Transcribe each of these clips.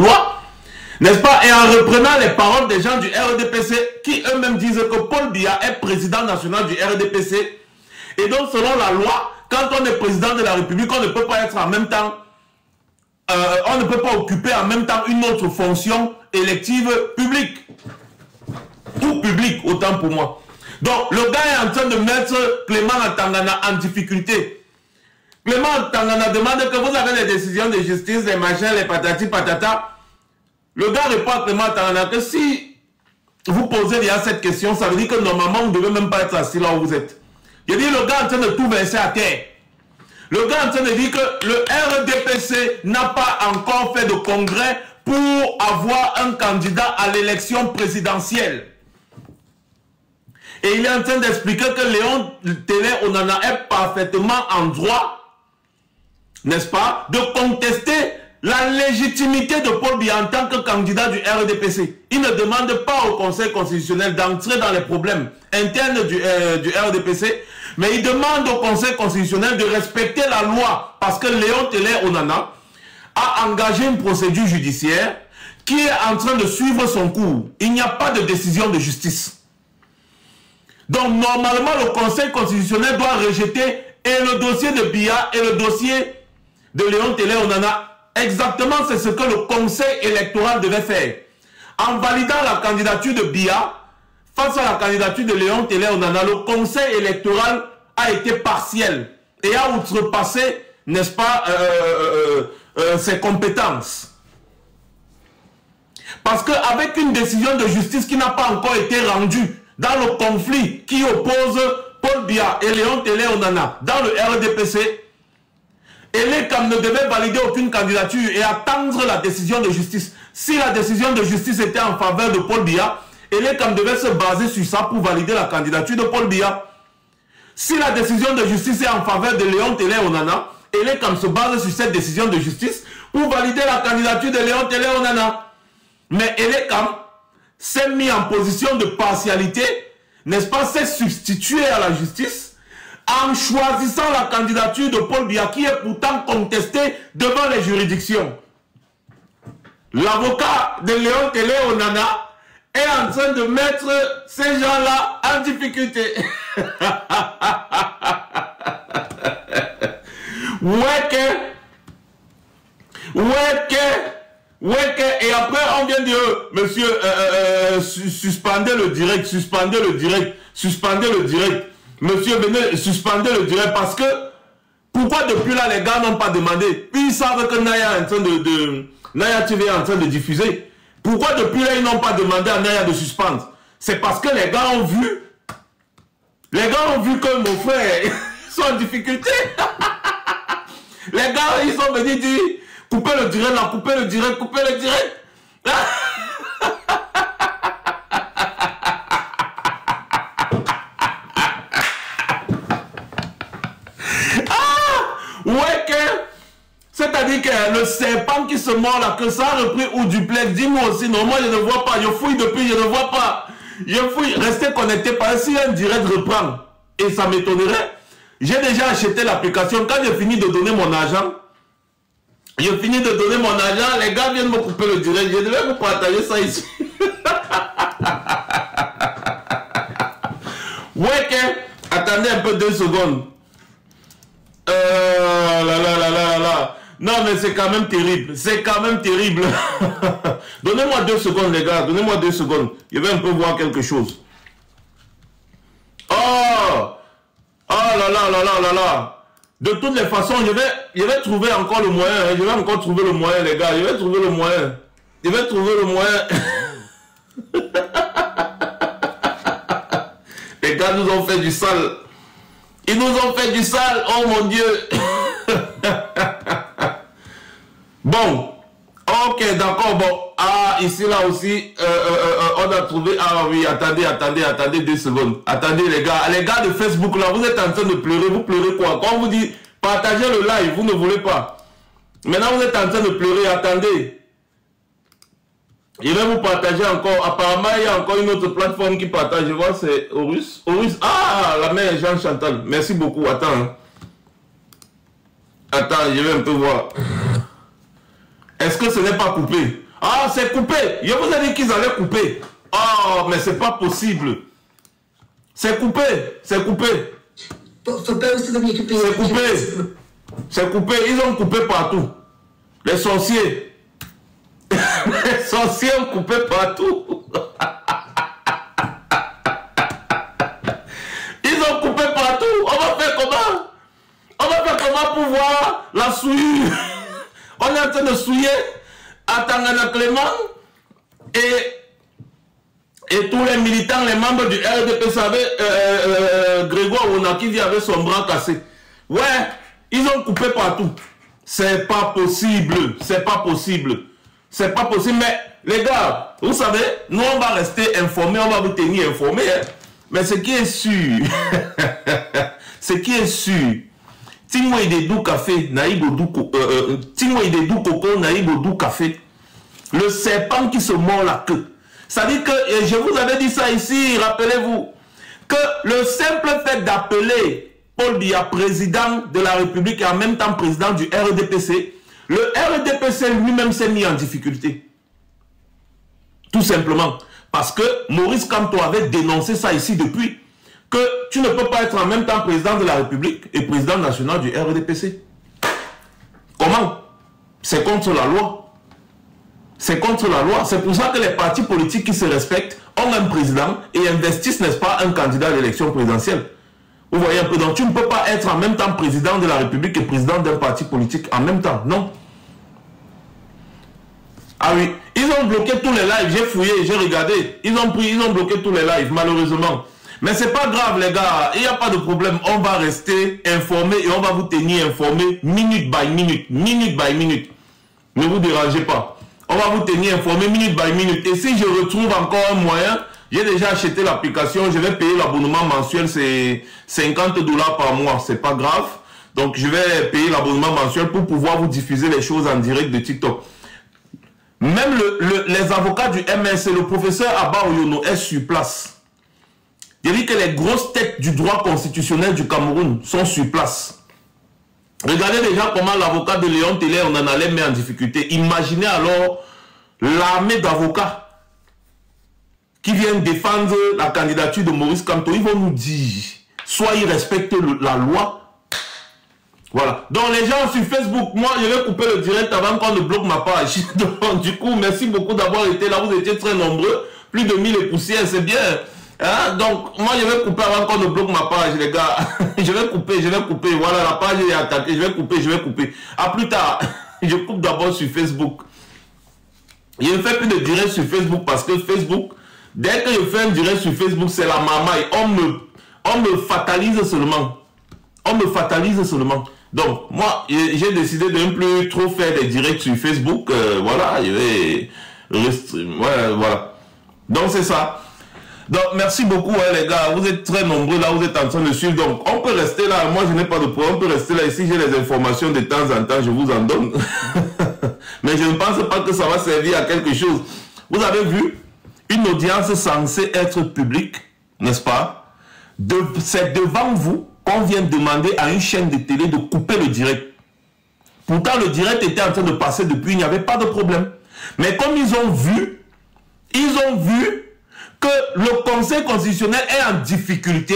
loi, n'est-ce pas? Et en reprenant les paroles des gens du RDPC, qui eux-mêmes disent que Paul Biya est président national du RDPC. Et donc, selon la loi, quand on est président de la République, on ne peut pas être en même temps, on ne peut pas occuper en même temps une autre fonction élective publique. Ou publique, autant pour moi. Donc, le gars est en train de mettre Clément Tangana en difficulté. Clément Tangana demande que vous avez des décisions de justice, des machins, les patati patata. Le gars répond à Clément Tangana que si vous posez bien cette question, ça veut dire que normalement, vous ne devez même pas être assis là où vous êtes. Il dit le gars est en train de tout verser à terre. Le gars est en train de dire que le RDPC n'a pas encore fait de congrès pour avoir un candidat à l'élection présidentielle. Et il est en train d'expliquer que Léon Télé Onana est parfaitement en droit, n'est-ce pas, de contester la légitimité de Paul Biya en tant que candidat du RDPC. Il ne demande pas au Conseil constitutionnel d'entrer dans les problèmes internes du RDPC, mais il demande au Conseil constitutionnel de respecter la loi parce que Léon Télé Onana a engagé une procédure judiciaire qui est en train de suivre son cours. Il n'y a pas de décision de justice. Donc, normalement, le Conseil constitutionnel doit rejeter et le dossier de Biya et le dossier de Léon Télé Onana. Exactement, c'est ce que le Conseil électoral devait faire. En validant la candidature de Biya, face à la candidature de Léon Télé Onana, le Conseil électoral a été partiel et a outrepassé, n'est-ce pas, ses compétences. Parce qu'avec une décision de justice qui n'a pas encore été rendue, dans le conflit qui oppose Paul Biya et Léon Télé Onana dans le RDPC, Elekam ne devait valider aucune candidature et attendre la décision de justice. Si la décision de justice était en faveur de Paul Biya, Elekam devait se baser sur ça pour valider la candidature de Paul Biya. Si la décision de justice est en faveur de Léon Télé Onana, Elekam se base sur cette décision de justice pour valider la candidature de Léon Télé Onana. Mais Elekam s'est mis en position de partialité, n'est-ce pas, s'est substitué à la justice en choisissant la candidature de Paul Biya qui est pourtant contestée devant les juridictions. L'avocat de Léon Télé Onana est en train de mettre ces gens-là en difficulté. Et après on vient dire, monsieur, suspendez le direct, monsieur, venez, suspendez le direct, parce que, pourquoi depuis là les gars n'ont pas demandé? Puis ils savent que Naya TV est en train de diffuser. Pourquoi depuis là ils n'ont pas demandé à Naya de suspendre? C'est parce que les gars ont vu que mon frère sont en difficulté. Les gars, ils sont venus dire, coupez le direct là, coupez le direct. C'est-à-dire que le serpent qui se mord là, que ça a repris ou duplex, dis-moi aussi, non, moi je ne vois pas, je fouille depuis, je ne vois pas. Je fouille, restez connecté, parce que si un direct reprend, et ça m'étonnerait, j'ai déjà acheté l'application, quand j'ai fini de donner mon argent, les gars viennent me couper le direct, je devais vous partager ça ici. Attendez un peu 2 secondes. Non, mais c'est quand même terrible. Donnez-moi 2 secondes, les gars. Donnez-moi 2 secondes. Je vais un peu voir quelque chose. Oh là. De toutes les façons, je vais trouver encore le moyen. Je vais encore trouver le moyen, les gars. Je vais trouver le moyen. Les gars nous ont fait du sale. Ils nous ont fait du sale. Oh mon Dieu. Bon, ok, d'accord, bon, ici, là aussi, on a trouvé, oui, attendez 2 secondes, attendez les gars de Facebook, là, vous êtes en train de pleurer, vous pleurez quoi? Quand on vous dit, partagez le live, vous ne voulez pas, maintenant vous êtes en train de pleurer, attendez, je vais vous partager encore, apparemment, il y a encore une autre plateforme qui partage, je vois, c'est Horus, la mère Jean Chantal, merci beaucoup, attends, je vais un peu voir. Est-ce que ce n'est pas coupé? Ah, c'est coupé. Je vous ai dit qu'ils allaient couper. Oh, mais c'est pas possible. C'est coupé. C'est coupé. C'est coupé. C'est coupé. Ils ont coupé partout. Les sorciers. Les sorciers ont coupé partout. Ils ont coupé partout. On va faire comment? On va faire comment pour voir la souillure? On est en train de souiller à Tangana Clément et tous les militants, les membres du RDP, savez, Grégoire Onaki avait son bras cassé. Ouais, ils ont coupé partout. C'est pas possible. C'est pas possible. C'est pas possible. Mais les gars, vous savez, nous on va rester informés, on va vous tenir informés. Hein. Mais ce qui est sûr, ce qui est sûr, Tingwe Idedou Café, Naïgodou Coco, Naïgodou Café, le serpent qui se mord la queue. Ça dit que, et je vous avais dit ça ici, rappelez-vous, que le simple fait d'appeler Paul Biya président de la République et en même temps président du RDPC, le RDPC lui-même s'est mis en difficulté. Tout simplement. Parce que Maurice Kamto avait dénoncé ça ici depuis, que tu ne peux pas être en même temps président de la République et président national du RDPC. Comment? C'est contre la loi. C'est contre la loi. C'est pour ça que les partis politiques qui se respectent ont un président et investissent, n'est-ce pas, un candidat à l'élection présidentielle. Vous voyez un peu, donc tu ne peux pas être en même temps président de la République et président d'un parti politique en même temps, non. Ah oui, ils ont bloqué tous les lives, j'ai fouillé, j'ai regardé, ils ont bloqué tous les lives, malheureusement. Mais c'est pas grave les gars, il n'y a pas de problème, on va rester informés et on va vous tenir informés minute by minute, minute by minute. Ne vous dérangez pas, on va vous tenir informés minute by minute. Et si je retrouve encore un moyen, j'ai déjà acheté l'application, je vais payer l'abonnement mensuel, c'est 50 $ par mois, c'est pas grave. Donc je vais payer l'abonnement mensuel pour pouvoir vous diffuser les choses en direct de TikTok. Même les avocats du MSC, le professeur Abba Oyono est sur place. Il dit que les grosses têtes du droit constitutionnel du Cameroun sont sur place. Regardez déjà comment l'avocat de Léon Télé, on en allait mettre en difficulté. Imaginez alors l'armée d'avocats qui viennent défendre la candidature de Maurice Kamto. Ils vont nous dire, soit ils respectent la loi. Voilà. Donc les gens sur Facebook, moi je vais couper le direct avant qu'on ne bloque ma page. Donc du coup, merci beaucoup d'avoir été là. Vous étiez très nombreux. Plus de 1000 et poussières, c'est bien. Hein? Donc moi je vais couper avant qu'on ne bloque ma page, les gars. Je vais couper. Voilà, la page est attaquée. Je vais couper. À plus tard. Je coupe d'abord sur Facebook. Je ne fais plus de direct sur Facebook parce que Facebook, dès que je fais un direct sur Facebook, c'est la mamaille. On me fatalise seulement. On me fatalise seulement. Donc, moi, j'ai décidé de ne plus trop faire des directs sur Facebook. Voilà, je vais rester. Voilà. Donc, c'est ça. Donc, merci beaucoup, hein, les gars. Vous êtes très nombreux là, vous êtes en train de suivre. Donc, on peut rester là. Moi, je n'ai pas de problème. On peut rester là. Ici, j'ai les informations de temps en temps. Je vous en donne. Mais je ne pense pas que ça va servir à quelque chose. Vous avez vu, une audience censée être publique, n'est-ce pas? C'est devant vous qu'on vient demander à une chaîne de télé de couper le direct. Pourtant, le direct était en train de passer depuis, il n'y avait pas de problème. Mais comme ils ont vu que le Conseil constitutionnel est en difficulté,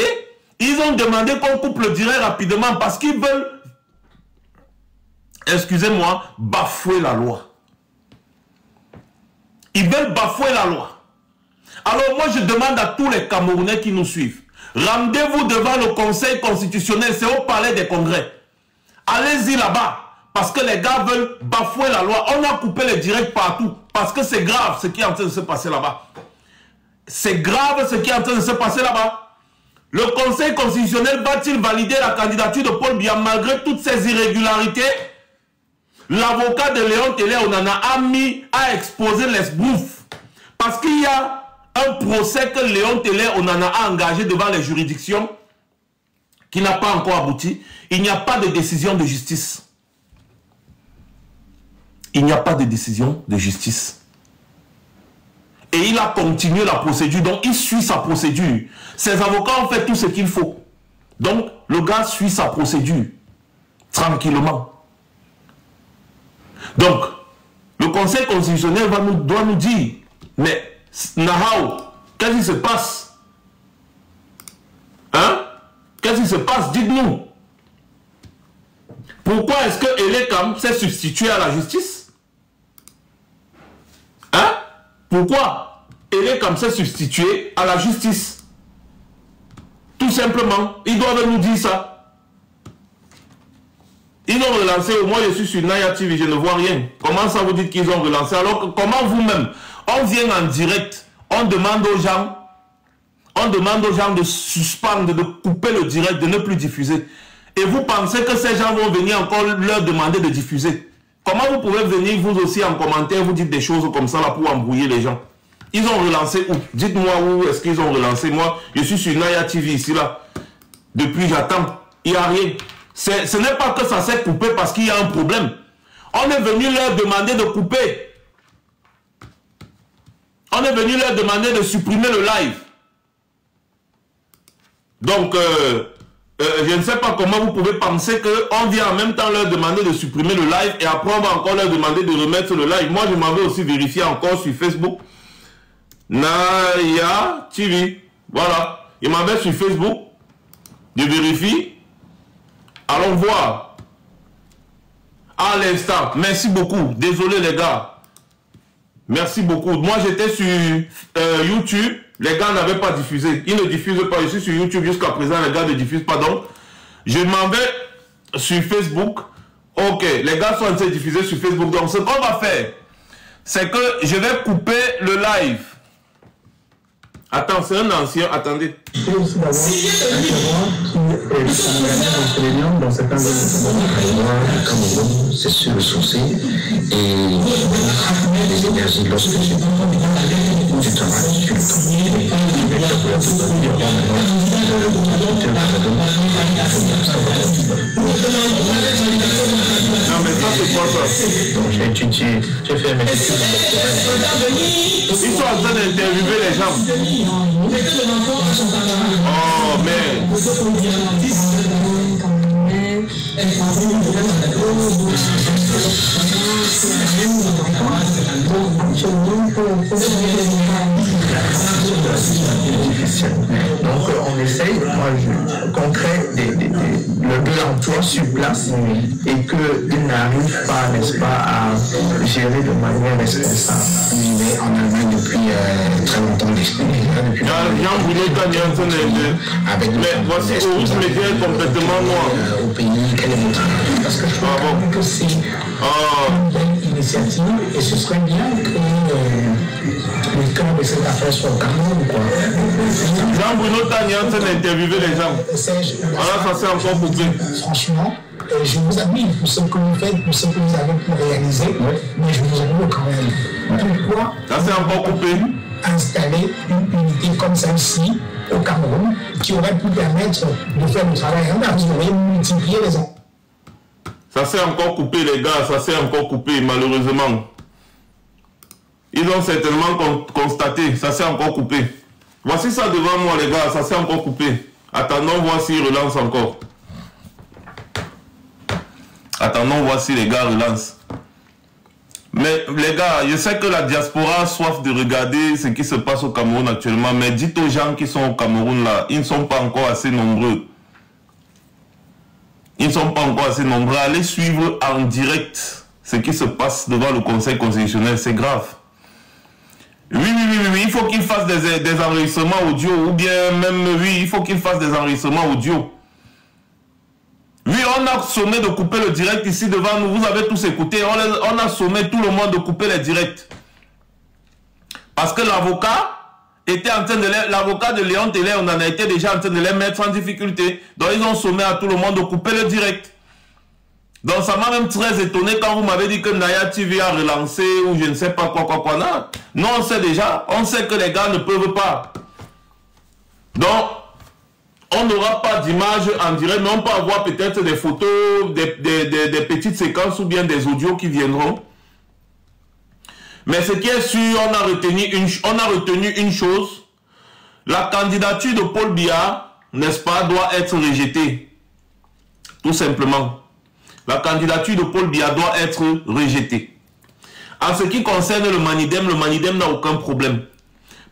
ils ont demandé qu'on coupe le direct rapidement parce qu'ils veulent, excusez-moi, bafouer la loi. Ils veulent bafouer la loi. Alors moi, je demande à tous les Camerounais qui nous suivent, rendez-vous devant le Conseil constitutionnel, c'est au palais des congrès. Allez-y là-bas, parce que les gars veulent bafouer la loi. On a coupé les directs partout, parce que c'est grave ce qui est en train de se passer là-bas. C'est grave ce qui est en train de se passer là-bas. Le Conseil constitutionnel va-t-il valider la candidature de Paul Biya malgré toutes ces irrégularités? L'avocat de Léon Télé Onana a exposé l'esbrouf. Parce qu'il y a un procès que Léon Télé Onana a engagé devant les juridictions qui n'a pas encore abouti. Il n'y a pas de décision de justice. Il n'y a pas de décision de justice. Et il a continué la procédure, donc il suit sa procédure. Ses avocats ont fait tout ce qu'il faut. Donc le gars suit sa procédure, tranquillement. Donc, le Conseil constitutionnel doit nous dire, mais Nahao, qu'est-ce qui se passe? Hein? Qu'est-ce qui se passe? Dites-nous. Pourquoi est-ce que Elekam s'est substitué à la justice? Hein? Pourquoi Elekam s'est substitué à la justice? Tout simplement, ils doivent nous dire ça. Ils ont relancé, moi je suis sur Naya TV, je ne vois rien. Comment ça vous dites qu'ils ont relancé? Alors que comment vous-même, on vient en direct, on demande aux gens de suspendre, de couper le direct, de ne plus diffuser. Et vous pensez que ces gens vont venir encore leur demander de diffuser? Comment vous pouvez venir vous aussi en commentaire, vous dites des choses comme ça là pour embrouiller les gens? Ils ont relancé où? Dites-moi où est-ce qu'ils ont relancé. Moi, je suis sur Naya TV ici là. Depuis j'attends, il n'y a rien. Ce n'est pas que ça s'est coupé parce qu'il y a un problème. On est venu leur demander de couper. On est venu leur demander de supprimer le live. Donc, je ne sais pas comment vous pouvez penser qu'on vient en même temps leur demander de supprimer le live et après on va encore leur demander de remettre le live. Moi, je m'en vais aussi vérifier encore sur Facebook. Naya TV. Voilà. Il m'en va sur Facebook. Je vérifie. Allons voir. À l'instant. Merci beaucoup. Désolé les gars. Merci beaucoup. Moi j'étais sur YouTube. Les gars n'avaient pas diffusé. Ils ne diffusent pas. Je suis sur YouTube jusqu'à présent. Les gars ne diffusent pas. Donc, je m'en vais sur Facebook. Ok. Les gars sont en train de diffuser sur Facebook. Donc, ce qu'on va faire, c'est que je vais couper le live. Attends, c'est un ancien. Attendez. C'est sur le sourcil et les énergies lorsque j'ai du travail sur Non mais ça c'est quoi ça? Donc j'ai étudié, j'ai fait mes études. Ils sont en train d'interviewer les gens. Oh mais donc on essaye, moi qu'on crée le de l'emploi sur place et qu'ils n'arrivent pas, n'est-ce pas, à gérer de manière responsable. Il est en Allemagne depuis très longtemps. Mais voici Oris Média est complètement noir. Au pays, quel est votre avis? Parce que je crois que c'est une belle initiative et ce serait bien que le cœur de cette affaire soit au Cameroun, quoi. Jean-Bruno Tani est en train d'interviewer les gens. Voilà, ça c'est encore coupé. Franchement, je vous admire pour ce que vous faites, pour ce que vous avez pu réaliser, mais je vous admire quand même. Pourquoi ça c'est encore coupé. Installer une unité comme celle-ci au Cameroun qui aurait pu permettre de faire le travail vous auriez multiplié les gens. Ça s'est encore coupé les gars, ça s'est encore coupé malheureusement. Ils ont certainement constaté, ça s'est encore coupé. Voici ça devant moi les gars, ça s'est encore coupé. Attendons voir s'ils relancent encore. Attendons voir si les gars relancent. Mais les gars, je sais que la diaspora a soif de regarder ce qui se passe au Cameroun actuellement, mais dites aux gens qui sont au Cameroun là, ils ne sont pas encore assez nombreux. Ils ne sont pas encore assez nombreux. Allez suivre en direct ce qui se passe devant le Conseil constitutionnel, c'est grave. Oui, il faut qu'ils fassent des enregistrements audio, ou bien même, oui, il faut qu'ils fassent des enregistrements audio. Oui, on a sommé de couper le direct ici devant nous. Vous avez tous écouté. On a sommé tout le monde de couper les directs. Parce que l'avocat était en train de l'avocat de Léon Télé, on en a été déjà en train de les mettre en difficulté. Donc ils ont sommé à tout le monde de couper le direct. Donc ça m'a même très étonné quand vous m'avez dit que Naya TV a relancé ou je ne sais pas quoi. Non, on sait déjà. On sait que les gars ne peuvent pas. Donc, on n'aura pas d'image en direct, mais on peut avoir peut-être des photos, des petites séquences ou bien des audios qui viendront. Mais ce qui est sûr, on a retenu une chose. La candidature de Paul Biya, n'est-ce pas, doit être rejetée. Tout simplement. La candidature de Paul Biya doit être rejetée. En ce qui concerne le Manidem n'a aucun problème.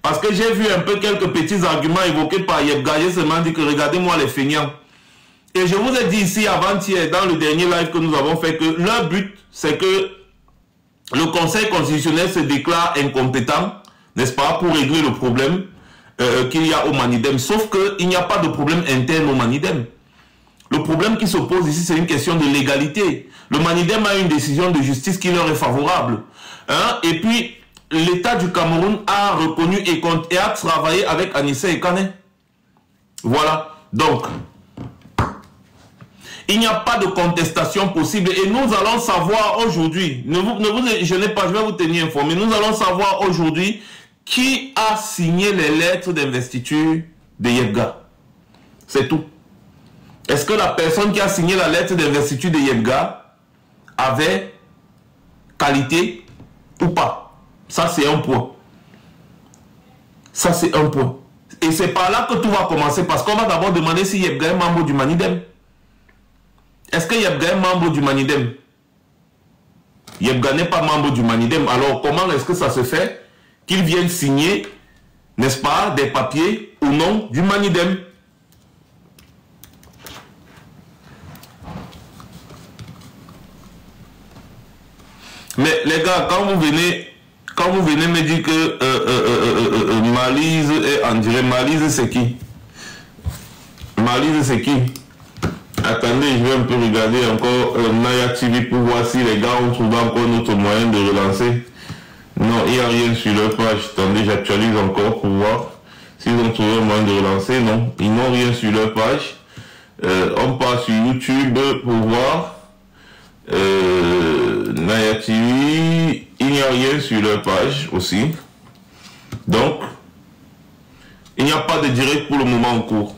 Parce que j'ai vu un peu quelques petits arguments évoqués par Yebga. J'ai seulement dit que regardez-moi les feignants. Et je vous ai dit ici avant-hier, dans le dernier live que nous avons fait, que leur but, c'est que le Conseil constitutionnel se déclare incompétent, n'est-ce pas, pour régler le problème qu'il y a au Manidem. Sauf qu'il n'y a pas de problème interne au Manidem. Le problème qui se pose ici, c'est une question de légalité. Le Manidem a une décision de justice qui leur est favorable. Hein? Et puis, l'État du Cameroun a reconnu et a travaillé avec Anissé Ekane. Voilà. Donc, il n'y a pas de contestation possible. Et nous allons savoir aujourd'hui, je n'ai pas, je vais vous tenir informé, nous allons savoir aujourd'hui qui a signé les lettres d'investiture de Yebga. C'est tout. Est-ce que la personne qui a signé la lettre d'investiture de Yebga avait qualité ou pas? Ça, c'est un point. Ça, c'est un point. Et c'est par là que tout va commencer. Parce qu'on va d'abord demander si Yebga est membre du Manidem. Est-ce que Yebga est membre du Manidem? Yebga n'est pas membre du Manidem. Alors, comment est-ce que ça se fait qu'il vienne signer, n'est-ce pas, des papiers au nom du Manidem? Mais les gars, quand vous venez me dire que Malise est en direct, Malise c'est qui? Malise c'est qui? Attendez, je vais un peu regarder encore Naya TV pour voir si les gars ont trouvé encore notre moyen de relancer. Non, il n'y a rien sur leur page. Attendez, j'actualise encore pour voir s'ils ont trouvé un moyen de relancer. Non, ils n'ont rien sur leur page. On part sur YouTube pour voir. Naya TV, il n'y a rien sur leur page aussi. Donc, il n'y a pas de direct pour le moment en cours.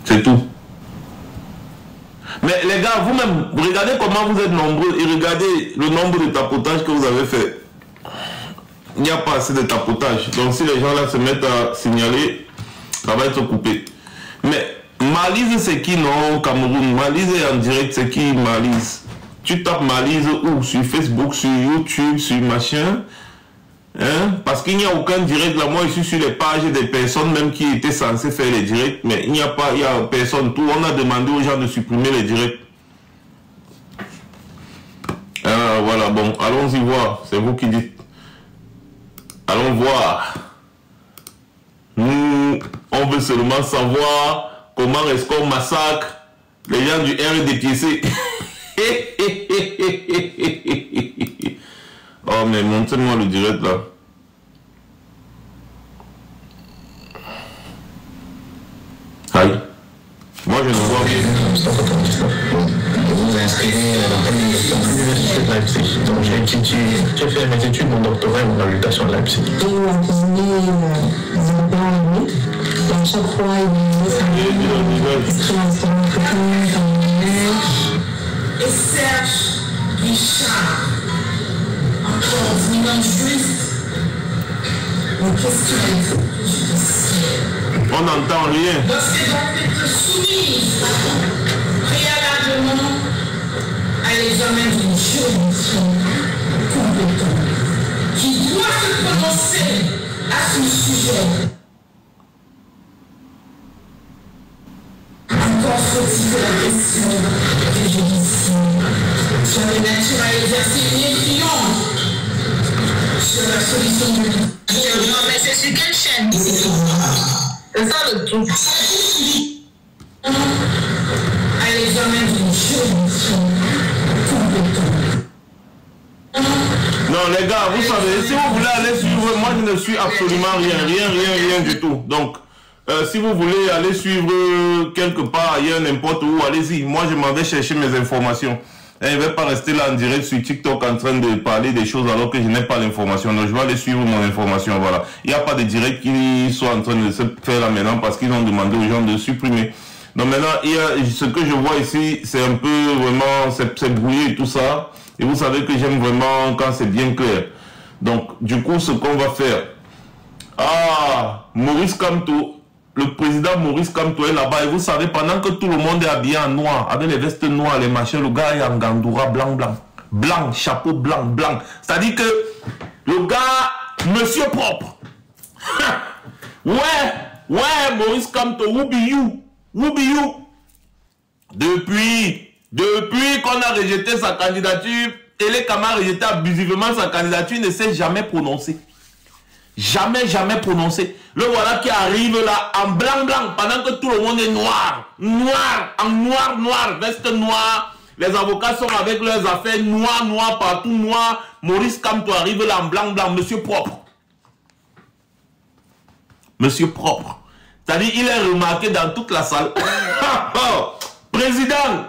C'est tout. Mais les gars, vous-même, regardez comment vous êtes nombreux et regardez le nombre de tapotages que vous avez fait. Il n'y a pas assez de tapotage. Donc si les gens là se mettent à signaler, ça va être coupé. Mais Malise c'est qui non Cameroun? Malise est en direct, c'est qui Malise? Tu tapes Malise où? Sur Facebook, sur YouTube, sur machin. Hein? Parce qu'il n'y a aucun direct là. Moi je suis sur les pages des personnes même qui étaient censées faire les directs. Mais il n'y a pas, il y a personne. Tout. On a demandé aux gens de supprimer les directs. Voilà, bon, allons-y voir. C'est vous qui dites. Allons voir. Nous, on veut seulement savoir comment est-ce qu'on massacre les gens du RDPC. Oh, mais montrez-moi le direct là. Aïe. Moi, je ne vois rien. Vous inscrivez dans l'université de Leipzig. Donc, j'ai fait mes études, mon doctorat et mon habilitation à Leipzig. Et on a cuisiné dans l'année. Et à chaque fois, il me inscrit en restaurant africain, Et Serge Richard, encore venant juste, mais qu'est-ce qu'il a fait judiciaire? On n'entend rien. Lorsque donc être soumise préalablement à l'examen d'une juridiction compétente qui doit se prononcer à son sujet. Encore faut-il que la question que je dis ici soit de nature à exercer une influence sur la solution de l'issue. Non, mais c'est sur quelle chaîne? C'est ça le truc. À l'examen d'une juridiction compétente. Non, les gars, vous savez, si vous voulez aller suivre, moi je ne suis absolument rien du tout. Donc, si vous voulez aller suivre quelque part ailleurs, n'importe où, allez-y. Moi, je m'en vais chercher mes informations. Et je ne vais pas rester là en direct sur TikTok en train de parler des choses alors que je n'ai pas l'information. Donc, je vais aller suivre mon information, voilà. Il n'y a pas de direct qui soit en train de se faire là maintenant parce qu'ils ont demandé aux gens de supprimer. Donc maintenant, ce que je vois ici, c'est un peu vraiment, c'est brouillé et tout ça. Et vous savez que j'aime vraiment quand c'est bien clair. Donc, du coup, ce qu'on va faire. Ah, Maurice Kamto. le président Maurice Kamto est là-bas. Et vous savez, pendant que tout le monde est habillé en noir, avec les vestes noires, les machins, le gars est en gandoura blanc, blanc. Blanc, chapeau blanc, blanc. C'est-à-dire que le gars, monsieur propre. ouais, Maurice Kamto, who be you? Who be you? Depuis qu'on a rejeté sa candidature, et les camarades rejeté abusivement sa candidature, il ne s'est jamais prononcé. Jamais prononcé. Le voilà qui arrive là en blanc, pendant que tout le monde est noir. Noir, veste noire. Les avocats sont avec leurs affaires noir, partout noir. Maurice Kamto arrive là en blanc, monsieur propre. Monsieur propre. C'est-à-dire, il est remarqué dans toute la salle. Président,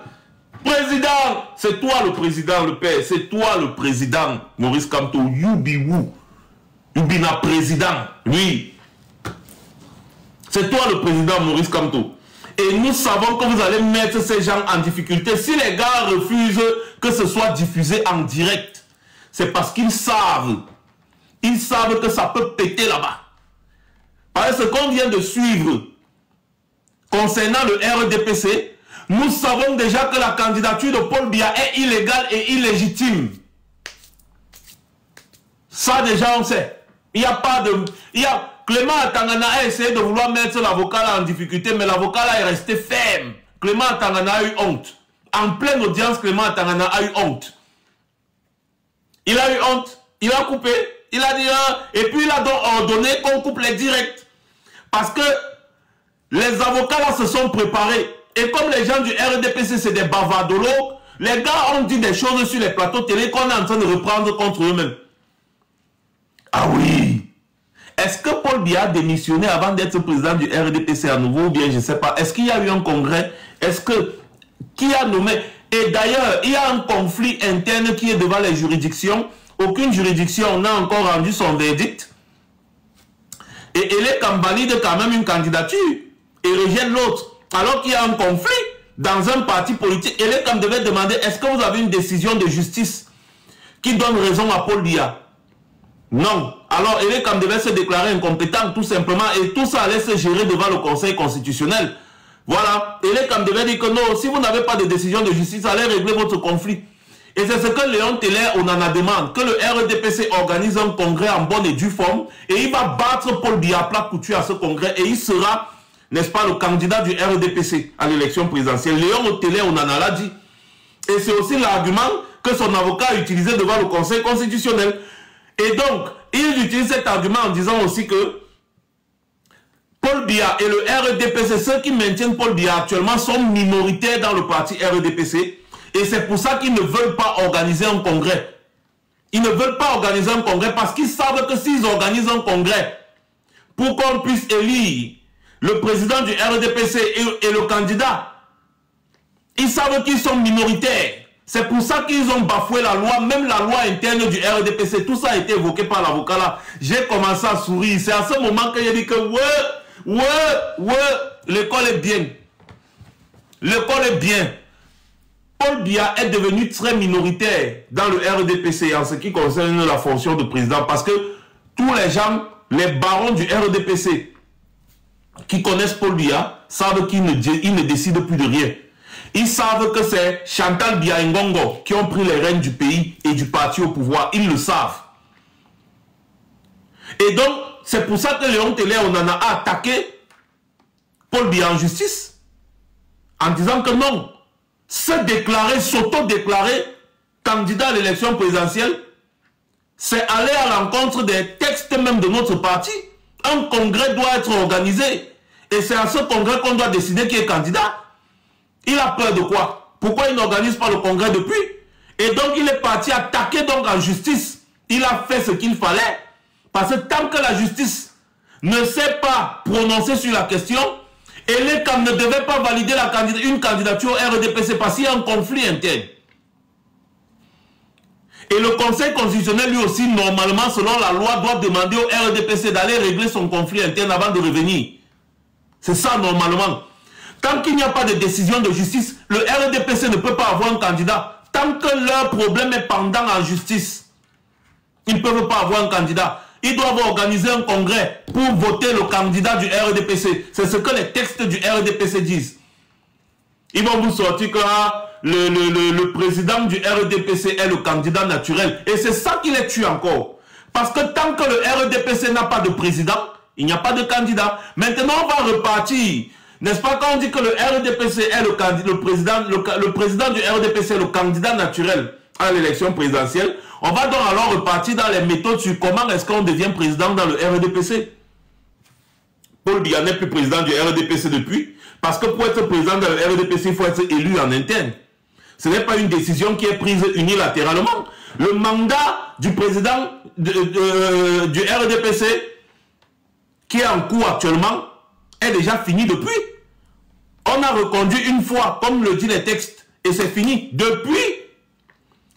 c'est toi le président, le père, c'est toi le président, Maurice Kamto. You be who? You be na président, oui. C'est toi le président, Maurice Kamto. Et nous savons que vous allez mettre ces gens en difficulté. Si les gars refusent que ce soit diffusé en direct, c'est parce qu'ils savent. Ils savent que ça peut péter là-bas. Parce que ce qu'on vient de suivre concernant le RDPC, nous savons déjà que la candidature de Paul Biya est illégale et illégitime. Ça déjà on sait. Il n'y a pas de... Clément Atangana a essayé de vouloir mettre l'avocat là en difficulté, mais l'avocat là est resté ferme. Clément Atangana a eu honte. En pleine audience, Clément Atangana a eu honte. Il a eu honte. Il a coupé. Il a dit... et puis il a donc ordonné qu'on coupe les directs. Parce que les avocats là se sont préparés. Et comme les gens du RDPC, c'est des bavardologues, les gars ont dit des choses sur les plateaux télé qu'on est en train de reprendre contre eux-mêmes. Ah oui. Est-ce que Paul Biya a démissionné avant d'être président du RDPC à nouveau ou bien je ne sais pas. Est-ce qu'il y a eu un congrès? Est-ce que... Qui a nommé? Et d'ailleurs, il y a un conflit interne qui est devant les juridictions. Aucune juridiction n'a encore rendu son verdict. Et Elekam valide quand même une candidature et rejette l'autre. Alors qu'il y a un conflit dans un parti politique, Elekam devait demander, est-ce que vous avez une décision de justice qui donne raison à Paul Biya? Non. Alors Elekam devait se déclarer incompétent tout simplement et tout ça allait se gérer devant le Conseil constitutionnel. Voilà. Elekam devait dire que non, si vous n'avez pas de décision de justice, allez régler votre conflit. Et c'est ce que Léon Teller, on en a demandé, que le RDPC organise un congrès en bonne et due forme et il va battre Paul Biya à plat couture à ce congrès et il sera, n'est-ce pas, le candidat du RDPC à l'élection présidentielle. Léon Teller, on en a dit. Et c'est aussi l'argument que son avocat a utilisé devant le Conseil constitutionnel. Et donc, il utilise cet argument en disant aussi que Paul Biya et le RDPC, ceux qui maintiennent Paul Biya actuellement, sont minoritaires dans le parti RDPC. Et c'est pour ça qu'ils ne veulent pas organiser un congrès. Ils ne veulent pas organiser un congrès parce qu'ils savent que s'ils organisent un congrès pour qu'on puisse élire le président du RDPC et le candidat, ils savent qu'ils sont minoritaires. C'est pour ça qu'ils ont bafoué la loi, même la loi interne du RDPC. Tout ça a été évoqué par l'avocat là. J'ai commencé à sourire. C'est à ce moment que j'ai dit que l'école est bien. L'école est bien. Paul Biya est devenu très minoritaire dans le RDPC en ce qui concerne la fonction de président parce que tous les gens, les barons du RDPC qui connaissent Paul Biya savent qu'il ne décide plus de rien. Ils savent que c'est Chantal Biya Ngongo qui ont pris les rênes du pays et du parti au pouvoir. Ils le savent. Et donc, c'est pour ça que Léon Teller, on en a attaqué Paul Biya en justice en disant que non, se déclarer, s'auto-déclarer candidat à l'élection présidentielle, c'est aller à l'encontre des textes même de notre parti. Un congrès doit être organisé. Et c'est à ce congrès qu'on doit décider qui est candidat. Il a peur de quoi? Pourquoi il n'organise pas le congrès depuis? Et donc il est parti attaquer donc en justice. Il a fait ce qu'il fallait. Parce que tant que la justice ne s'est pas prononcée sur la question, Elekam ne devait pas valider une candidature au RDPC parce qu'il y a un conflit interne. Et le Conseil constitutionnel lui aussi, normalement, selon la loi, doit demander au RDPC d'aller régler son conflit interne avant de revenir. C'est ça normalement. Tant qu'il n'y a pas de décision de justice, le RDPC ne peut pas avoir un candidat. Tant que leur problème est pendant en justice, ils ne peuvent pas avoir un candidat. ils doivent organiser un congrès pour voter le candidat du RDPC. C'est ce que les textes du RDPC disent. Ils vont vous sortir que le président du RDPC est le candidat naturel. Et c'est ça qui les tue encore. Parce que tant que le RDPC n'a pas de président, il n'y a pas de candidat. Maintenant, on va repartir. N'est-ce pas, quand on dit que le RDPC est le président du RDPC est le candidat naturel à l'élection présidentielle, on va donc alors repartir dans les méthodes sur comment est-ce qu'on devient président dans le RDPC. Paul Biya n'est plus président du RDPC depuis, parce que pour être président dans le RDPC, il faut être élu en interne. Ce n'est pas une décision qui est prise unilatéralement. Le mandat du président du RDPC, qui est en cours actuellement, est déjà fini depuis. On a reconduit une fois, comme le dit les textes, et c'est fini depuis.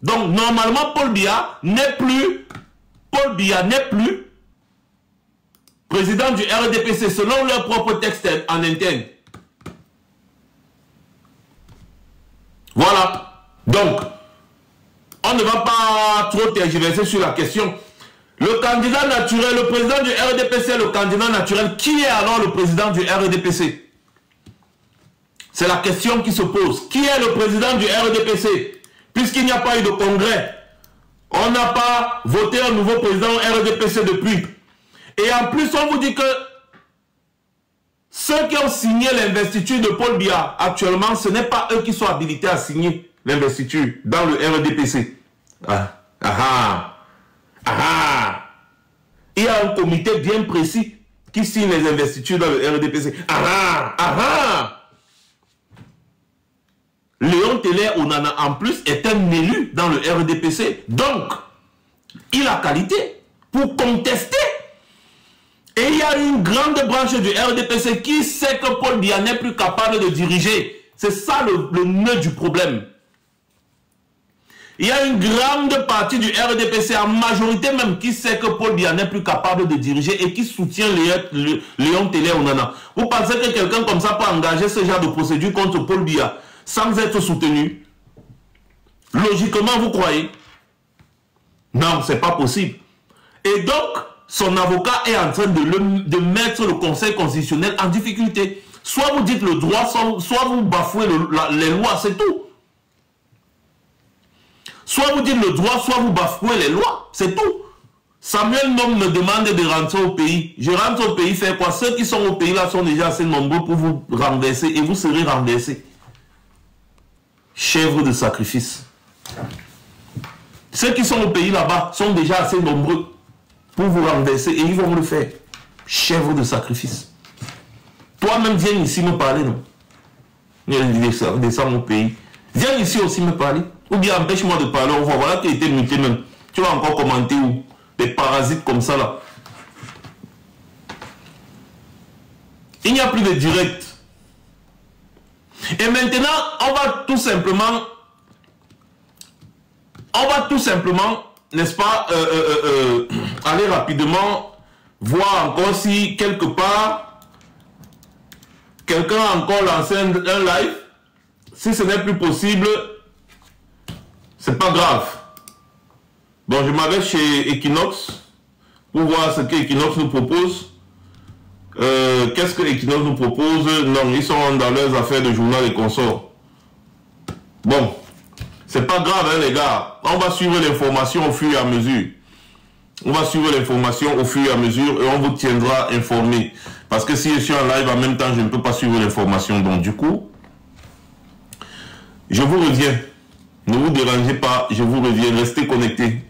Donc, normalement, Paul Biya n'est plus président du RDPC selon leur propre texte en interne. Voilà. Donc, on ne va pas trop tergiverser sur la question. Le candidat naturel, le président du RDPC est le candidat naturel. Qui est alors le président du RDPC? C'est la question qui se pose. Qui est le président du RDPC? Puisqu'il n'y a pas eu de congrès. On n'a pas voté un nouveau président au RDPC depuis. Et en plus, on vous dit que ceux qui ont signé l'investiture de Paul Biya, actuellement, ce n'est pas eux qui sont habilités à signer l'investiture dans le RDPC. Il y a un comité bien précis qui signe les investitures dans le RDPC. Léon Télé Onana, en plus, est un élu dans le RDPC. Donc, il a qualité pour contester. Et il y a une grande branche du RDPC qui sait que Paul Biya n'est plus capable de diriger. C'est ça le nœud du problème. Il y a une grande partie du RDPC, en majorité même, qui sait que Paul Biya n'est plus capable de diriger et qui soutient Léon Télé Onana. Vous pensez que quelqu'un comme ça peut engager ce genre de procédure contre Paul Biya sans être soutenu? Logiquement, vous croyez? Non, c'est pas possible. Et donc, son avocat est en train de mettre le Conseil constitutionnel en difficulté. Soit vous dites le droit, soit vous bafouez les lois, c'est tout. Soit vous dites le droit, soit vous bafouez les lois, c'est tout. Samuel Nom me demande de rentrer au pays. Je rentre au pays, faire quoi? Ceux qui sont au pays là sont déjà assez nombreux pour vous renverser et vous serez renversés. Chèvre de sacrifice. Ceux qui sont au pays là-bas sont déjà assez nombreux pour vous renverser et ils vont le faire. Chèvre de sacrifice. Toi-même, viens ici me parler, non? Descends au pays. Viens ici aussi me parler. Ou bien empêche-moi de parler. On voit, voilà qui a été muté même. Tu vas encore commenter où? Des parasites comme ça là. Il n'y a plus de direct. Et maintenant, on va tout simplement, n'est-ce pas, aller rapidement voir encore si quelque part quelqu'un a encore lancé un live. Si ce n'est plus possible, c'est pas grave. Bon, je m'avais chez Equinox pour voir ce que Equinox nous propose. Qu'est-ce que Equinox nous propose? Non, ils sont dans leurs affaires de journal et consorts. Bon, c'est pas grave, hein, les gars. On va suivre l'information au fur et à mesure. On va suivre l'information au fur et à mesure et on vous tiendra informé. Parce que si je suis en live en même temps, je ne peux pas suivre l'information. Donc, du coup, je vous reviens. Ne vous dérangez pas, je vous reviens. Restez connectés.